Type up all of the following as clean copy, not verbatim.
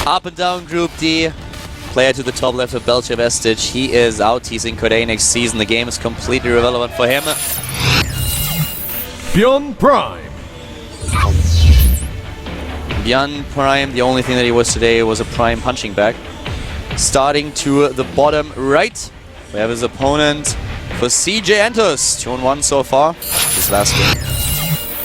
Up and down Group D. Player to the top left of Belgium Vestige. He is out. He's in Korea next season. The game is completely irrelevant for him. ByuN Prime. ByuN Prime, the only thing that he was today was a Prime punching bag. Starting to the bottom right, we have his opponent for CJ Entus. 2-1 so far, this last game.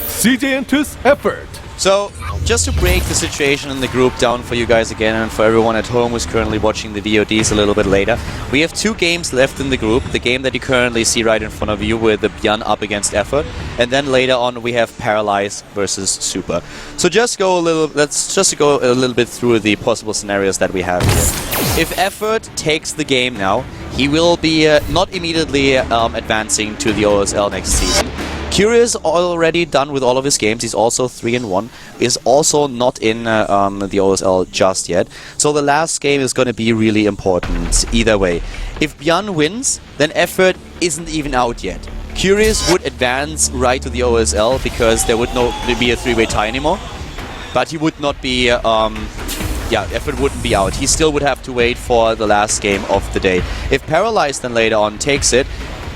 CJ Entus effort. So, just to break the situation in the group down for you guys again and for everyone at home who's currently watching the VODs a little bit later, we have 2 games left in the group. The game that you currently see right in front of you with the ByuN up against Effort, and then later on we have Paralyze versus Super. So let's just go a little bit through the possible scenarios that we have here. If Effort takes the game now, he will be not immediately advancing to the OSL next season. Curious already done with all of his games. He's also 3-1. Is also not in the OSL just yet. So the last game is going to be really important either way. If ByuN wins, then Effort isn't even out yet. Curious would advance right to the OSL because there would not be a 3-way tie anymore. But he would not be... yeah, Effort wouldn't be out. He still would have to wait for the last game of the day. If Paralyze then later on takes it,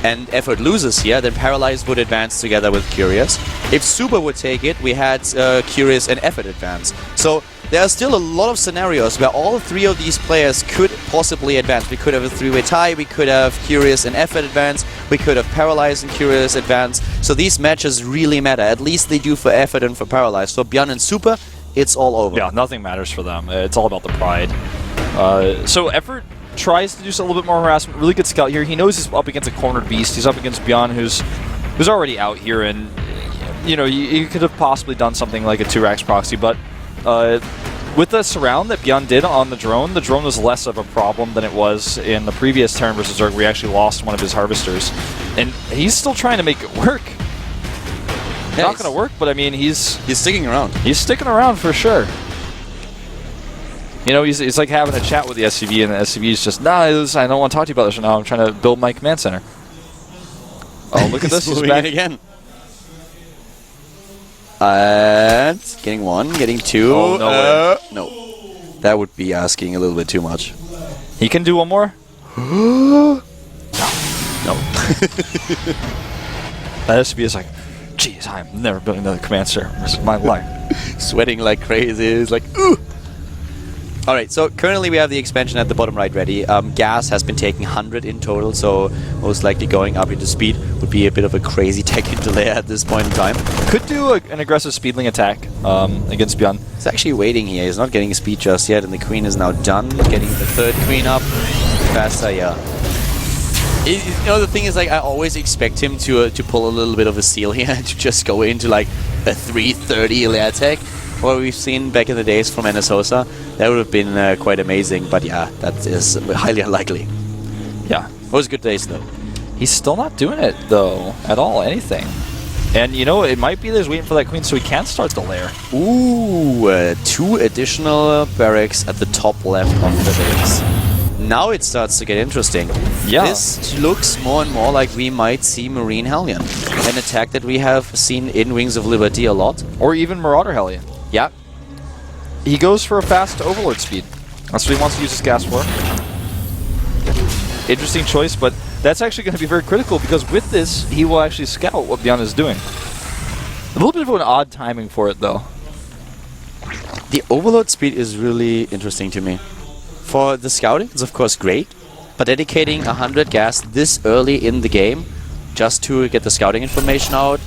and Effort loses here, then Paralyze would advance together with Curious. If Super would take it, we had Curious and Effort advance. So there are still a lot of scenarios where all 3 of these players could possibly advance. We could have a 3-way tie, we could have Curious and Effort advance, we could have Paralyze and Curious advance. So these matches really matter. At least they do for Effort and for Paralyze. For ByuN and Super, it's all over. Yeah, nothing matters for them. It's all about the pride. So Effort tries to do a little bit more harassment. Really good scout here. He knows he's up against a cornered beast. He's up against ByuN, who's already out here, and you know you could have possibly done something like a 2-Rax proxy, but with the surround that ByuN did on the drone was less of a problem than it was in the previous Terran vs. Zerg, where he actually lost one of his harvesters, and he's still trying to make it work. Yeah, not going to work, but I mean he's sticking around. He's sticking around for sure. You know, he's like having a chat with the SCV, and the SCV is just, nah, I don't want to talk to you about this right now. I'm trying to build my command center. Oh, look at this. He's back again. And getting 1, getting 2. Oh, no way. No. That would be asking a little bit too much. He can do one more? No. That SCV is like, geez, I'm never building another command center. This is my life. Sweating like crazy. It's like, ooh. Alright, so currently we have the expansion at the bottom right ready. Gas has been taking 100 in total, so most likely going up into speed would be a bit of a crazy tech into layer at this point in time. Could do an aggressive speedling attack against ByuN. He's actually waiting here. He's not getting speed just yet, and the queen is now done. Getting the 3rd queen up. Faster, yeah. You know, the thing is, like, I always expect him to pull a little bit of a seal here and to just go into, like, a 330 layer attack. What we've seen back in the days from Anasosa, that would have been quite amazing, but yeah, that is highly unlikely. Yeah. It was good days, though. He's still not doing it, though, at all, anything. And, you know, it might be that he's waiting for that queen so he can start the lair. Ooh, 2 additional barracks at the top left of the base. Now it starts to get interesting. Yeah. This looks more and more like we might see Marine Hellion, an attack that we have seen in Wings of Liberty a lot. Or even Marauder Hellion. Yeah. He goes for a fast Overlord speed. That's what he wants to use his gas for. Interesting choice, but that's actually going to be very critical because with this, he will actually scout what ByuN is doing. A little bit of an odd timing for it, though. The Overlord speed is really interesting to me. For the scouting, it's of course great, but dedicating 100 gas this early in the game just to get the scouting information out,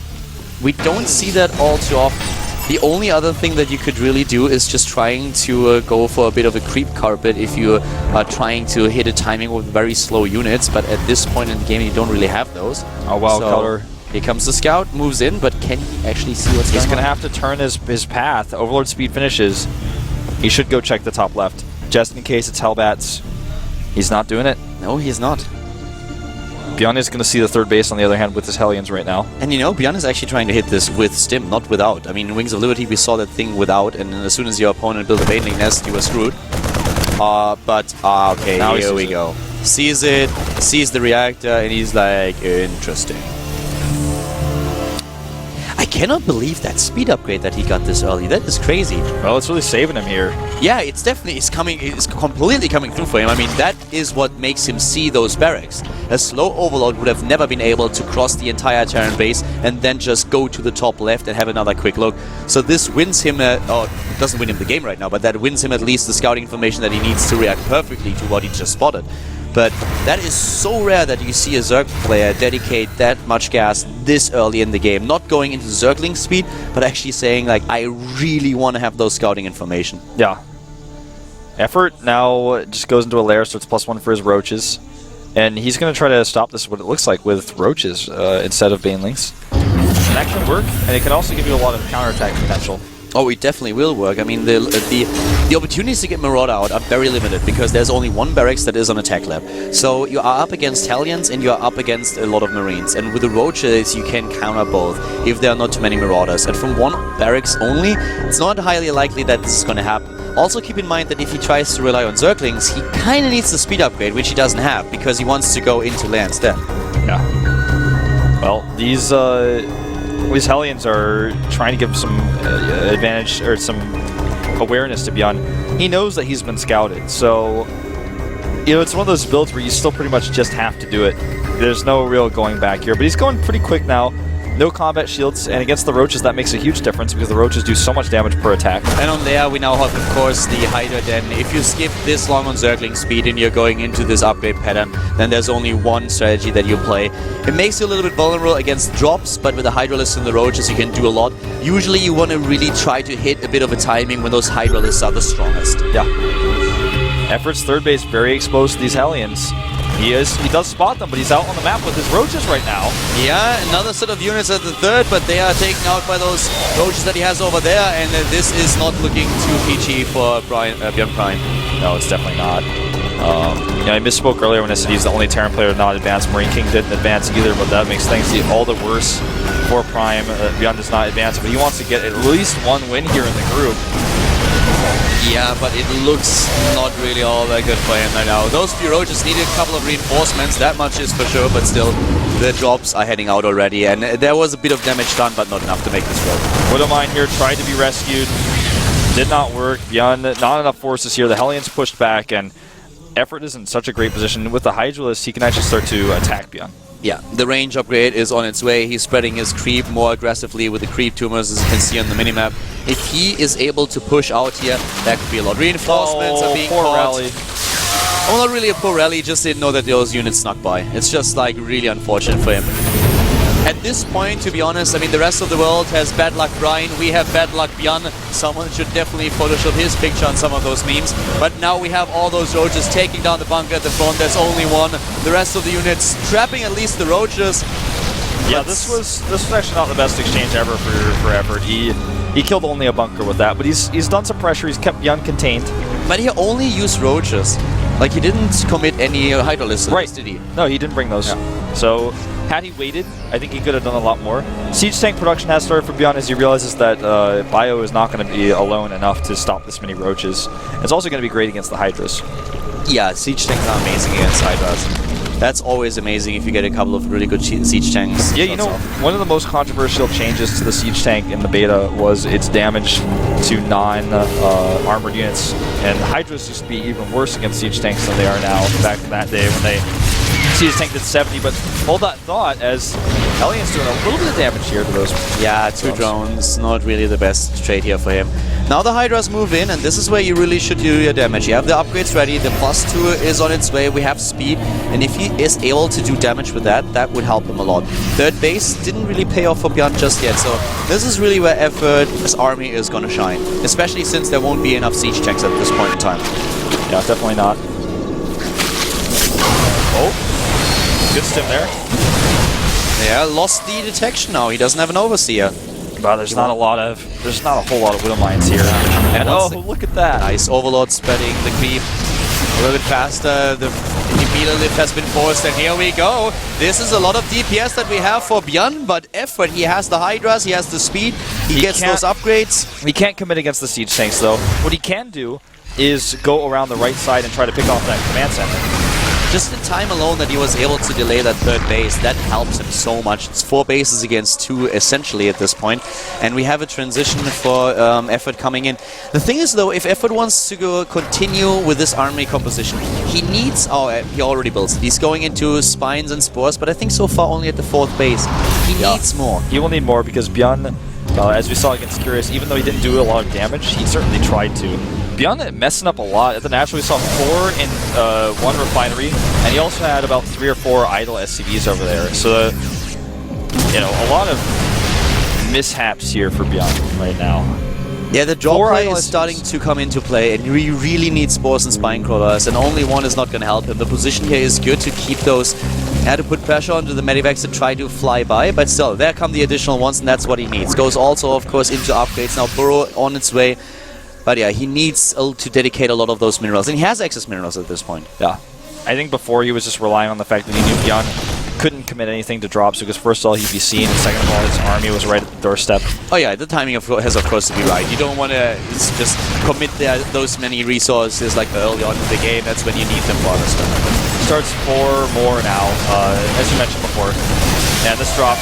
we don't see that all too often. The only other thing that you could really do is just trying to go for a bit of a creep carpet if you are trying to hit a timing with very slow units, but at this point in the game you don't really have those. Oh wow, so Color. Here comes the scout, moves in, but can he actually see what's going on? He's going to have to turn his path. Overlord speed finishes. He should go check the top left, just in case it's Hellbats. He's not doing it. No, he's not. ByuN is going to see the 3rd base, on the other hand, with his Hellions right now. And you know, ByuN is actually trying to hit this with Stim, not without. I mean, in Wings of Liberty, we saw that thing without, and as soon as your opponent built a Baneling Nest, you were screwed. Okay, now here we go. Sees it, sees the reactor, and he's like, interesting. I cannot believe that speed upgrade that he got this early. That is crazy. Well, it's really saving him here. Yeah, it's definitely it's completely coming through for him. I mean, that is what makes him see those barracks. A slow Overlord would have never been able to cross the entire Terran base and then just go to the top left and have another quick look. So this wins him, or doesn't win him the game right now, but that wins him at least the scouting information that he needs to react perfectly to what he just spotted. But that is so rare that you see a Zerg player dedicate that much gas this early in the game. Not going into Zergling speed, but actually saying, like, I really want to have those scouting information. Yeah. Effort now just goes into a lair, so it's +1 for his roaches. And he's going to try to stop this, what it looks like, with roaches instead of banelings. And that can work, and it can also give you a lot of counterattack potential. Oh, it definitely will work. I mean, the opportunities to get Marauder out are very limited because there's only one barracks that is on attack lab. So you are up against Hellions and you are up against a lot of Marines. And with the Roaches, you can counter both if there are not too many Marauders. And from one barracks only, it's not highly likely that this is going to happen. Also keep in mind that if he tries to rely on Zerglings, he kind of needs the speed upgrade, which he doesn't have, because he wants to go into lair instead. Yeah. Well, these Hellions are trying to give some advantage or some awareness to ByuN. He knows that he's been scouted, so you know it's one of those builds where you still pretty much just have to do it. There's no real going back here, but he's going pretty quick now. No combat shields, and against the Roaches that makes a huge difference because the Roaches do so much damage per attack. And on there we now have, of course, the Hydra Den. If you skip this long on Zergling speed and you're going into this upgrade pattern, then there's only one strategy that you play. It makes you a little bit vulnerable against drops, but with the Hydralists and the Roaches you can do a lot. Usually you want to really try to hit a bit of a timing when those Hydralists are the strongest. Yeah. Effort's third base very exposed to these Hellions. He does spot them, but he's out on the map with his Roaches right now. Yeah, another set of units at the third, but they are taken out by those Roaches that he has over there, and this is not looking too peachy for ByuN Prime. No, it's definitely not. You know, I misspoke earlier when I said he's the only Terran player to not advance. Marine King didn't advance either, but that makes things all the worse for Prime. ByuN does not advance, but he wants to get at least one win here in the group. Yeah, but it looks not really all that good for him right now. Those few Roaches needed a couple of reinforcements, that much is for sure, but still, the drops are heading out already, and there was a bit of damage done, but not enough to make this work. Widowmine here tried to be rescued, did not work. ByuN, not enough forces here. The Hellions pushed back, and Effort is in such a great position. With the Hydralisk, he can actually start to attack ByuN. Yeah, the range upgrade is on its way. He's spreading his creep more aggressively with the creep tumors, as you can see on the minimap. If he is able to push out here, that could be a lot. Reinforcements are being caught. Rally. Well, not really a poor rally, just didn't know that those units snuck by. It's just like really unfortunate for him. At this point, to be honest, I mean, the rest of the world has bad luck Brian, we have bad luck ByuN. Someone should definitely Photoshop his picture on some of those memes. But now we have all those Roaches taking down the bunker at the front. There's only one. The rest of the units trapping at least the Roaches. Yeah, this was actually not the best exchange ever for Effort. He killed only a bunker with that, but he's done some pressure. He's kept ByuN contained. But he only used Roaches. Like, he didn't commit any Hydralists, right? Did he? No, he didn't bring those. Yeah. So, had he waited, I think he could have done a lot more. Siege tank production has started for ByuN as he realizes that Bio is not going to be alone enough to stop this many Roaches. It's also going to be great against the Hydras. Yeah, siege tanks are amazing against Hydras. That's always amazing if you get a couple of really good siege tanks. Yeah, you know, one of the most controversial changes to the siege tank in the beta was its damage to non-armored units. And the Hydras used to be even worse against siege tanks than they are now, back in that day when they siege tank did 70. But hold that thought, as Hellions doing a little bit of damage here to those. Yeah, two drones, not really the best trade here for him. Now the Hydras move in, and this is where you really should do your damage. You have the upgrades ready, the +2 is on its way, we have speed, and if he is able to do damage with that, that would help him a lot. Third base didn't really pay off for ByuN just yet, so this is really where Effort's army is going to shine, especially since there won't be enough siege tanks at this point in time. Yeah, definitely not. Oh, good stim there. Yeah, lost the detection now, he doesn't have an overseer. Wow, there's not a whole lot of Widowmines here. And oh, look at that. Nice Overlord spreading the creep a little bit faster. The Immediate lift has been forced, and here we go. This is a lot of DPS that we have for ByuN, but Effort, he has the Hydras, he has the speed, he gets those upgrades. He can't commit against the siege tanks, though. What he can do is go around the right side and try to pick off that command center. just the time alone that he was able to delay that third base, that helps him so much. It's 4 bases against 2 essentially at this point, and we have a transition for Effort coming in. The thing is though, if Effort wants to continue with this army composition, he needs, he already builds it. He's going into Spines and Spores, but I think so far only at the 4th base. He needs more. He will need more because ByuN, as we saw against Curious, even though he didn't do a lot of damage, he certainly tried to. ByuN messing up a lot. At the National, we saw 4 in 1 refinery, and he also had about 3 or 4 idle SCVs over there. So, you know, a lot of mishaps here for ByuN right now. Yeah, the draw play is starting to come into play, and we really need Spores and Spine Crawlers, and only one is not going to help him. The position here is good to keep those, had to put pressure onto the Medivacs to try to fly by, but still, there come the additional ones, and that's what he needs. Goes also, of course, into upgrades. Now Burrow on its way, but yeah, he needs to dedicate a lot of those minerals, and he has excess minerals at this point. Yeah. I think before he was just relying on the fact that he knew ByuN couldn't commit anything to drops, because first of all, he'd be seen, and second of all, his army was right at the doorstep. Oh yeah, the timing has of course to be right. You don't want to just commit those many resources like early on in the game. That's when you need them for other stuff. Starts 4 more now, as you mentioned before. And this drop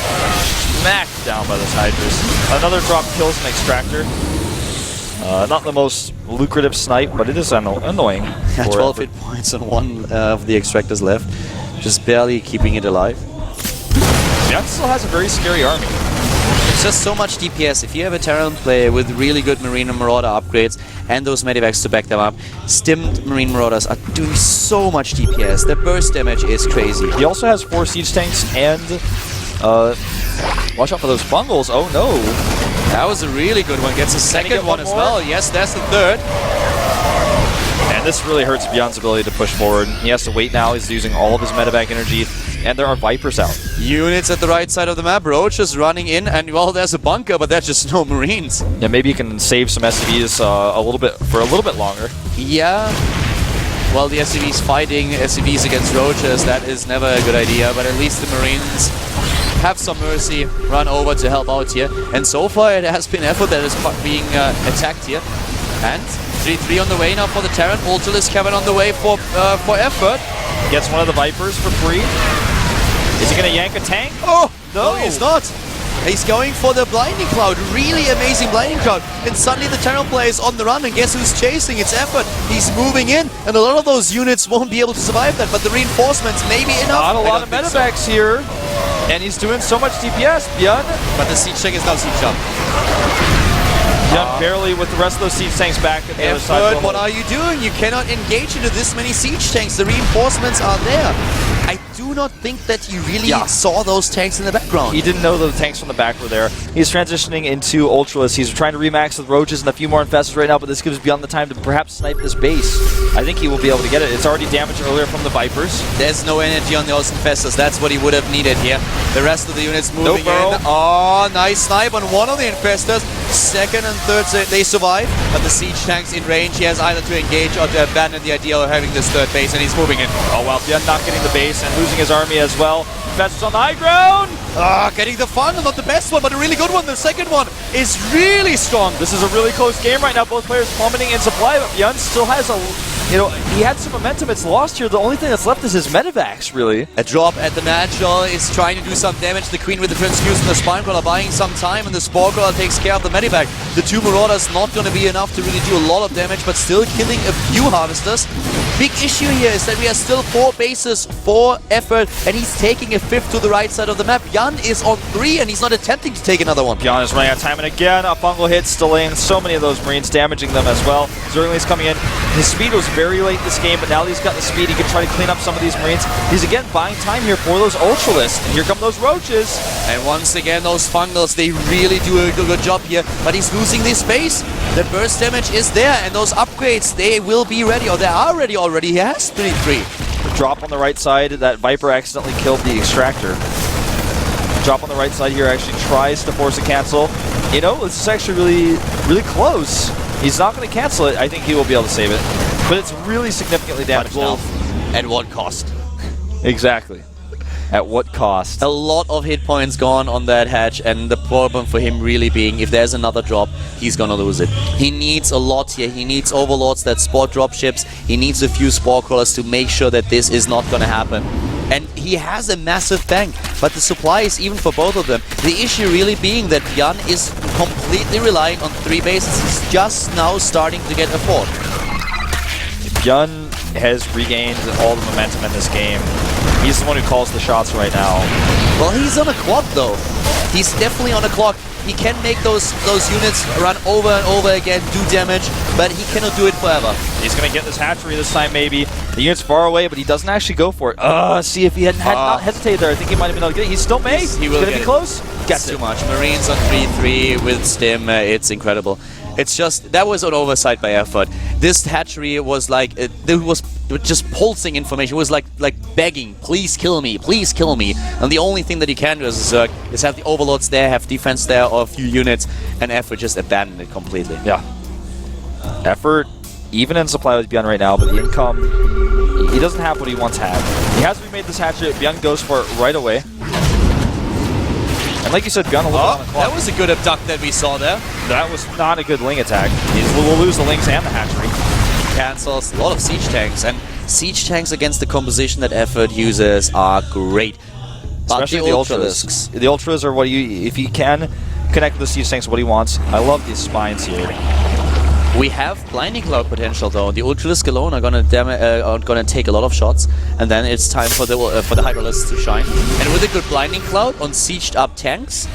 smacked down by those Hydras. Another drop kills an Extractor. Not the most lucrative snipe, but it is annoying. 12 hit points on one of the Extractors left. Just barely keeping it alive. ByuN still has a very scary army. It's just so much DPS. If you have a Terran player with really good Marine and Marauder upgrades and those Medivacs to back them up, stimmed Marine Marauders are doing so much DPS. The burst damage is crazy. He also has 4 siege tanks and watch out for those bungles. Oh no. That was a really good one. Gets a second one as well. Yes, that's the third. And this really hurts ByuN's ability to push forward. He has to wait now. He's using all of his medevac energy, and there are Vipers out. Units at the right side of the map. Roach is running in, and well, there's a bunker, but that's just no Marines. Yeah, maybe you can save some SCVs a little bit longer. Yeah. Well, the SCVs fighting SCVs against Roaches, that is never a good idea, but at least the Marines have some mercy, run over to help out here. And so far, it has been Effort that is being attacked here. And 3-3 on the way now for the Terran. Ultralisk Cavern on the way for Effort. Gets one of the Vipers for free. Is he going to yank a tank? Oh, no, he's not. He's going for the Blinding Cloud. Really amazing Blinding Cloud. And suddenly the Terran player is on the run, and guess who's chasing? It's Effort. He's moving in, and a lot of those units won't be able to survive that, but the reinforcements may be enough. Not a lot of medevacs here. And he's doing so much DPS, ByuN. But the siege tank is now siege up. ByuN barely with the rest of those siege tanks back at the other side. Effort, what are you doing? You cannot engage into this many siege tanks. The reinforcements are there. I do not think that he really saw those tanks in the background. He didn't know the tanks from the back were there. He's transitioning into Ultralisk. He's trying to remax with Roaches and a few more Infestors right now, but this gives ByuN the time to perhaps snipe this base. I think he will be able to get it. It's already damaged earlier from the Vipers. There's no energy on those Infestors. That's what he would have needed here. The rest of the units moving in. Oh, nice snipe on one of the Infestors. Second and third, they survive, but the siege tank's in range. He has either to engage or to abandon the idea of having this third base, and he's moving in. Oh well, ByuN not getting the base and losing his army as well. Infestors on the high ground! Getting the final, not the best one, but a really good one. The second one is really strong. This is a really close game right now. Both players plummeting in supply, but ByuN still has he had some momentum. It's lost here. The only thing that's left is his medevacs, really. A drop at the natural is trying to do some damage. The Queen with the Transfuse and the Spine Crawler buying some time, and the Spore Crawler takes care of the medevac. The 2 Marauders not going to be enough to really do a lot of damage, but still killing a few Harvesters. Big issue here is that we are still 4 bases for Effort, and he's taking a 5th to the right side of the map. ByuN is on 3, and he's not attempting to take another one. ByuN is running out of time, and again, a fungal hit delaying so many of those Marines, damaging them as well. Zergling's coming in. His speed was very late this game, but now that he's got the speed, he can try to clean up some of these Marines. He's again buying time here for those Ultralisks, and here come those Roaches. And once again, those Fungals, they really do a good job here, but he's losing this space. The burst damage is there, and those upgrades, they will be ready, or they are ready already. He has 3-3. The drop on the right side, that Viper accidentally killed the Extractor. The drop on the right side here actually tries to force a cancel. You know, this is actually really close. He's not going to cancel it. I think he will be able to save it. But it's really significantly damaged now. At what cost? Exactly. At what cost? A lot of hit points gone on that hatch, and the problem for him really being if there's another drop, he's gonna lose it. He needs a lot here. He needs overlords that spot drop ships. He needs a few spore crawlers to make sure that this is not gonna happen. And he has a massive bank, but the supply is even for both of them. The issue really being that ByuN is completely relying on 3 bases. He's just now starting to get a 4th. ByuN has regained all the momentum in this game. He's the one who calls the shots right now. Well, he's on a clock though. He's definitely on a clock. He can make those units run over and over again, do damage, but he cannot do it forever. He's going to get this hatchery this time, maybe. The unit's far away, but he doesn't actually go for it. See, if he had not hesitated there, I think he might have been able to get it. He still may. He will going to be close. Gets too much. Marines on 3-3 with Stim. It's incredible. It's just, that was an oversight by effort. This hatchery was like, it was just pulsing information. It was like begging, please kill me, please kill me. And the only thing that you can do as a Zerg is have the overlords there, have defense there, or a few units, and effort just abandoned it completely. Yeah. Effort, even in supply with ByuN right now, but the income, he doesn't have what he once had. He has remade this hatchery. ByuN goes for it right away. And like you said, ByuN a little bit on the clock. That was a good abduct that we saw there. That was not a good Ling attack. We'll lose the Lings and the hatchery. Cancels a lot of siege tanks, and siege tanks against the composition that effort uses are great. But Especially the Ultralisks. The Ultras are what if you can connect with the siege tanks, what he wants. I love these spines here. We have blinding cloud potential though. The Ultralisk alone are gonna take a lot of shots, and then it's time for the Hydralisks to shine. And with a good blinding cloud on sieged up tanks,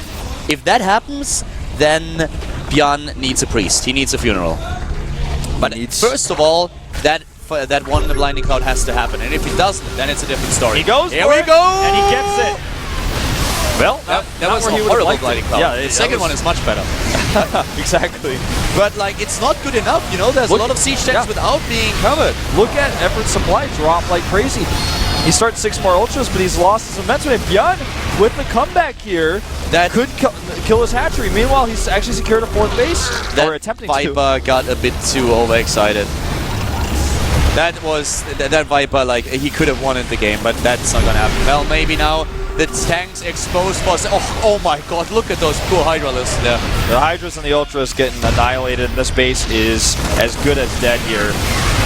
if that happens, then ByuN needs a priest. He needs a funeral. But first of all, that one blinding cloud has to happen, and if it doesn't, then it's a different story. He goes. Here we go, and he gets it. Well, that was a horrible blinding cloud. Yeah, the second one is much better. Exactly. But like, it's not good enough. You know, there's a lot of siege tanks without being covered. Look at Effort's supply drop like crazy. He starts 6 more ultras, but he's lost his momentum. And ByuN, with the comeback here, that could kill his hatchery. Meanwhile, he's actually secured a 4th base, or attempting to. Viper got a bit too overexcited. That Viper, like, he could have won in the game, but that's not gonna happen. Well, maybe now the tanks exposed for... Oh my god, look at those poor Hydralisks there. The Hydras and the Ultras getting annihilated, and this base is as good as dead here.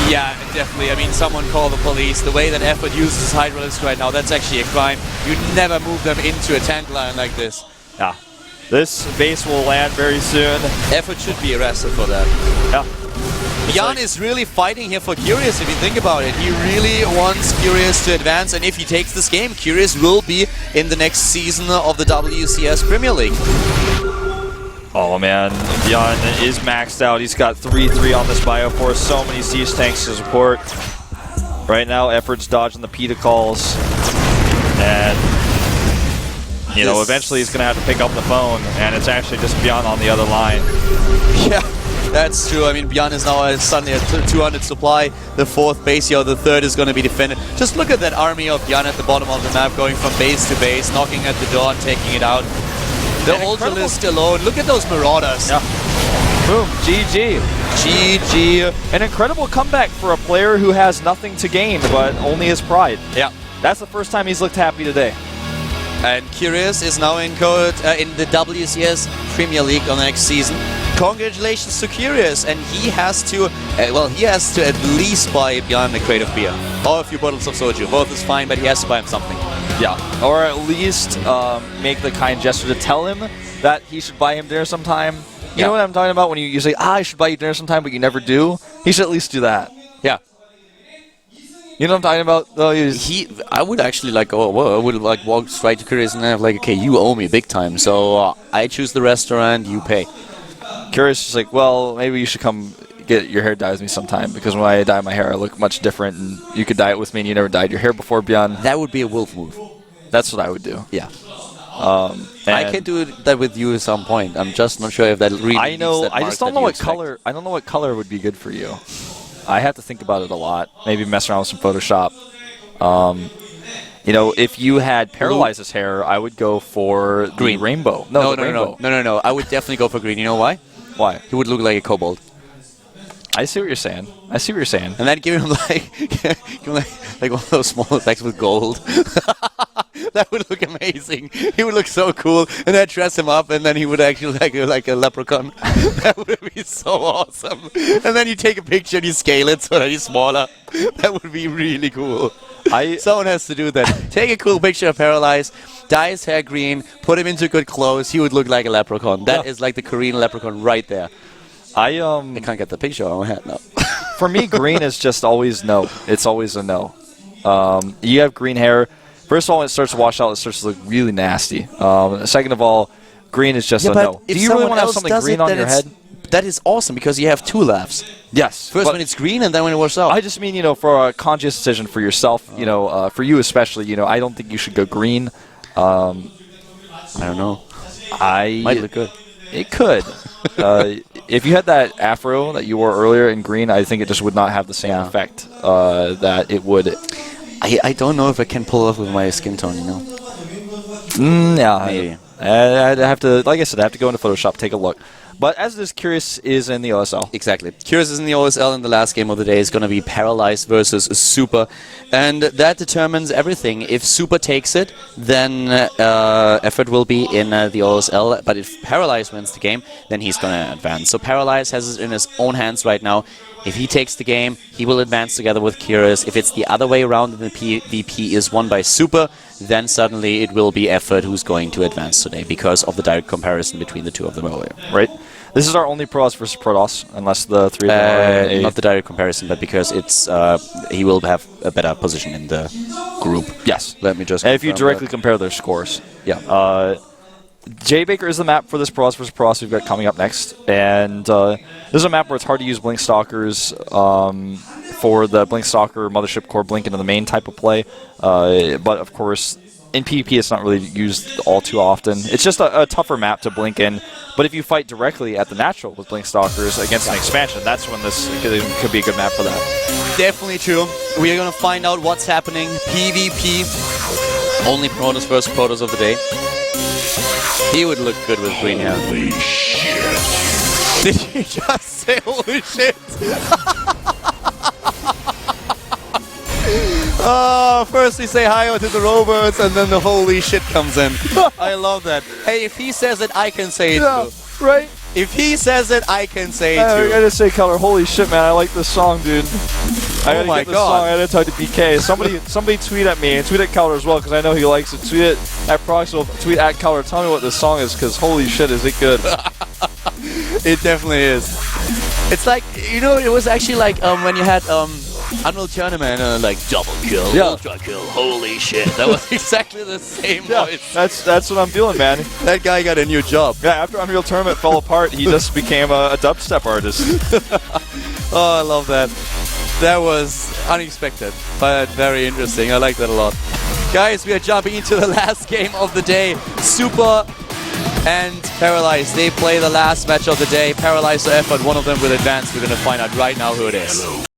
Yeah, definitely. I mean, someone call the police. The way that effort uses Hydralisk right now, that's actually a crime. You never move them into a tank line like this. Yeah. This base will land very soon. Effort should be arrested for that. Yeah. ByuN is really fighting here for Curious, if you think about it. He really wants Curious to advance, and if he takes this game, Curious will be in the next season of the WCS Premier League. Oh man, ByuN is maxed out. He's got 3-3 on this Bioforce, so many siege tanks to support. Right now, Effort's dodging the PETA calls. And, you know, eventually he's going to have to pick up the phone, and it's actually just ByuN on the other line. Yeah. That's true. I mean, ByuN is now suddenly at 200 supply. The 4th base here, the 3rd is going to be defended. Just look at that army of ByuN at the bottom of the map, going from base to base, knocking at the door and taking it out. The Ultralisk alone. Look at those Marauders. Yeah. Boom. GG. GG. An incredible comeback for a player who has nothing to gain, but only his pride. Yeah. That's the first time he's looked happy today. And Curious is now in the WCS Premier League on the next season. Congratulations to Curious, and he has to, he has to at least buy ByuN a crate of beer or a few bottles of soju. Both is fine, but he has to buy him something. Yeah, or at least make the kind gesture to tell him that he should buy him dinner sometime. You know what I'm talking about when you say, I should buy you dinner sometime, but you never do? He should at least do that. Yeah. You know what I'm talking about? Though? I would actually I would like walk straight to Curious and have like, okay, you owe me big time, so I choose the restaurant, you pay. Curious is like, well, maybe you should come get your hair dyed with me sometime, because when I dye my hair, I look much different, and you could dye it with me, and you never dyed your hair before, ByuN. That would be a wolf move. That's what I would do. Yeah. I can do that with you at some point. I'm just not sure if that really. I know. I just don't know what color. I don't know what color would be good for you. I have to think about it a lot. Maybe mess around with some Photoshop. You know, if you had Paralyze's hair, I would go for green rainbow. No. I would definitely go for green. You know why? Why? He would look like a kobold. I see what you're saying. I see what you're saying. And then give him like one of those small effects with gold. That would look amazing. He would look so cool, and then dress him up, and then he would actually look like a leprechaun. That would be so awesome. And then you take a picture and you scale it so that he's smaller. That would be really cool. Someone has to do that. Take a cool picture of Paralyze, dye his hair green, put him into good clothes. He would look like a leprechaun. That is like the Korean leprechaun right there. I can't get the picture on my head now. For me, green is just always no. It's always a no. You have green hair. First of all, when it starts to wash out, it starts to look really nasty. Second of all, green is just a no. Do you really want to have something green on your head? That is awesome because you have two laughs. Yes. First when it's green and then when it washes out. I just mean, for a conscious decision for yourself, for you especially, I don't think you should go green. I don't know. Might look good. It could. If you had that afro that you wore earlier in green, I think it just would not have the same effect that it would. I don't know if I can pull off with my skin tone, Yeah. Maybe. I'd have to, like I said, I have to go into Photoshop, take a look. But as this Curious is in the OSL. Exactly. Curious is in the OSL, and the last game of the day is going to be Paralyzed versus Super. And that determines everything. If Super takes it, then Effort will be in the OSL. But if Paralyzed wins the game, then he's going to advance. So Paralyzed has it in his own hands right now. If he takes the game, he will advance together with Curious. If it's the other way around and the PvP is won by Super, then suddenly it will be Effort who's going to advance today because of the direct comparison between the two of them earlier. Right. This is our only Protoss versus Protoss, unless the three of them are not the direct comparison, but because it's he will have a better position in the group. Yes. Let me just. And if you directly compare their scores. Yeah. J Baker is the map for this Protoss versus Protoss we've got coming up next, and this is a map where it's hard to use Blink Stalkers for the Blink Stalker Mothership Core Blink into the main type of play, but of course in PvP it's not really used all too often. It's just a tougher map to blink in, but if you fight directly at the natural with Blink Stalkers against an expansion, that's when this could be a good map for that. Definitely true. We are going to find out what's happening. PvP. Only Protoss versus Protoss of the day. He would look good with green hair. Holy shit. Did you just say holy shit? First we say hi to the robots and then the holy shit comes in. I love that. Hey, if he says it, I can say it too. Right? If he says it, I can say it I too. gotta say, Keller, holy shit, man, I like this song, dude. I gotta my get this God. song. I gotta talk to BK. Somebody tweet at me and tweet at Keller as well, because I know he likes it. Tweet it at Proxil, tweet at Keller. Tell me what this song is, because holy shit, is it good. It definitely is. It's like, it was actually like when you had Unreal Tournament, like double kill, ultra kill, holy shit. That was exactly the same voice. That's what I'm feeling, man. That guy got a new job. Yeah, after Unreal Tournament fell apart, he just became a dubstep artist. Oh, I love that. That was unexpected, but very interesting. I like that a lot. Guys, we are jumping into the last game of the day. Super and Paralyzed. They play the last match of the day. Paralyzed or Effort, one of them will advance. We're going to find out right now who it is.